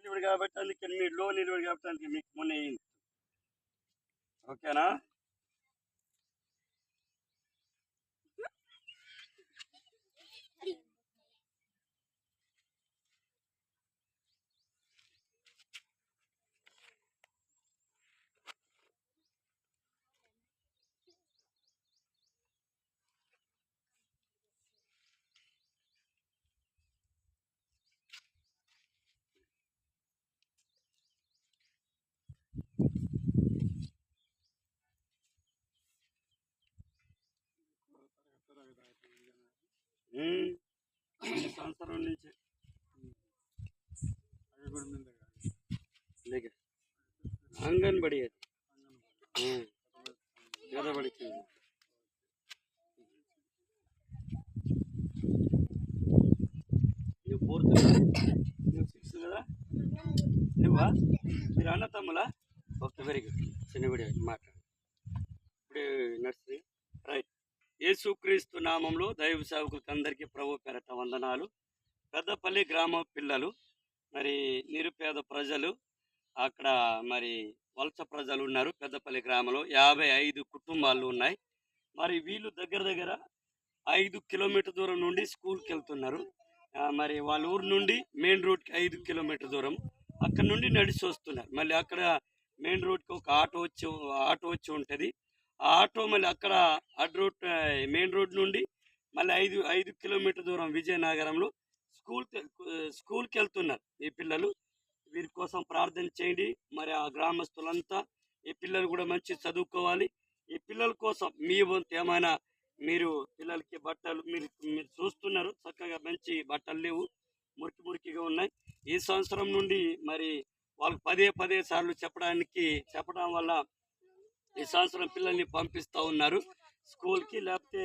Delivery కాబట్టి అందుకే మీరు లో డెలివరీ కాబట్టి అందుకే మీకు మొన్న అయింది. ఓకేనా? సంవత్సరం నుంచి అంగన్వాడీ అది గదబడికి నువ్వు 4th కదా, నువ్వు 6th కదా, నువ్వా? మీరు అన్న తమ్ములా? Okay, very good. చిన్నవిడి మాట్లాడు. ఇప్పుడు నర్సరీ రైట్. యేసుక్రీస్తు నామంలో దైవ సేవకులకు అందరికీ ప్రభు పేరట వందనాలు. పెద్దపల్లి గ్రామ పిల్లలు, మరి నిరుపేద ప్రజలు, అక్కడ మరి వలస ప్రజలు ఉన్నారు. పెద్దపల్లి గ్రామంలో 55 కుటుంబాలు ఉన్నాయి. మరి వీళ్ళు దగ్గర దగ్గర 5 కిలోమీటర్ దూరం నుండి స్కూల్కి వెళ్తున్నారు. మరి వాళ్ళ ఊరు నుండి మెయిన్ రోడ్కి 5 కిలోమీటర్ దూరం, అక్కడ నుండి నడిచి వస్తున్నారు. మళ్ళీ అక్కడ మెయిన్ రోడ్కి ఒక ఆటో వచ్చి ఉంటుంది. ఆ ఆటో మళ్ళీ అక్కడ మెయిన్ రోడ్ నుండి మళ్ళీ 5 కిలోమీటర్ దూరం విజయనగరంలో స్కూల్కి వెళ్తున్నారు ఈ పిల్లలు. వీరి కోసం ప్రార్థన చేయండి. మరి ఆ గ్రామస్తులంతా ఈ పిల్లలు కూడా మంచి చదువుకోవాలి. ఈ పిల్లల కోసం మీ వంతు ఏమైనా, మీరు పిల్లలకి బట్టలు మీరు చూస్తున్నారు, చక్కగా మంచి బట్టలు లేవు, మురికిగా ఉన్నాయి. ఈ సంవత్సరం నుండి మరి వాళ్ళకి పదే సార్లు చెప్పడం వల్ల ఈ సంవత్సరం పిల్లల్ని పంపిస్తూ ఉన్నారు స్కూల్కి. లేకపోతే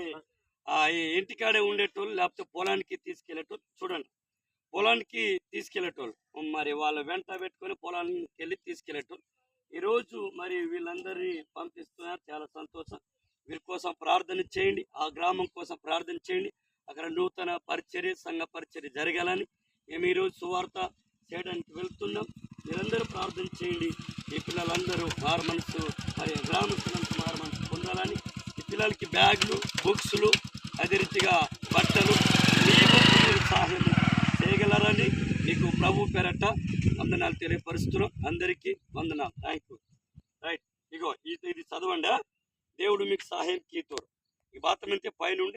ఇంటికాడే ఉండేటోళ్ళు, లేకపోతే పొలానికి తీసుకెళ్ళేటోళ్ళు. చూడండి, పొలానికి తీసుకెళ్ళేటోళ్ళు మరి వాళ్ళ వెంట పెట్టుకొని పొలానికి వెళ్ళి తీసుకెళ్ళేటోళ్ళు. ఈరోజు మరి వీళ్ళందరినీ పంపిస్తున్నారు, చాలా సంతోషం. వీరి కోసం ప్రార్థన చేయండి, ఆ గ్రామం కోసం ప్రార్థన చేయండి. అక్కడ నూతన పరిచర్య, సంఘ పరిచర్య జరగాలని మేము ఈరోజు సువార్త చేయడానికి వెళ్తున్నాం. మీరందరూ ప్రార్థన చేయండి. ఈ పిల్లలందరూ మారు మనసు, మరి గ్రామస్తులంతా మారు మనసు పొందాలని, ఈ పిల్లలకి బ్యాగులు, బుక్స్లు, అదే రీతిగా బట్టలు మీరు సహాయం చేయగలరని మీకు ప్రభు పేరట వందనాలు తెలియపరుస్తున్నాం. అందరికీ వందనాలు. Thank you. రైట్, ఇగో ఇది చదవండి. దేవుడు మీకు సహాయం కీతోడు. ఈ బాతమంతే పైనుండి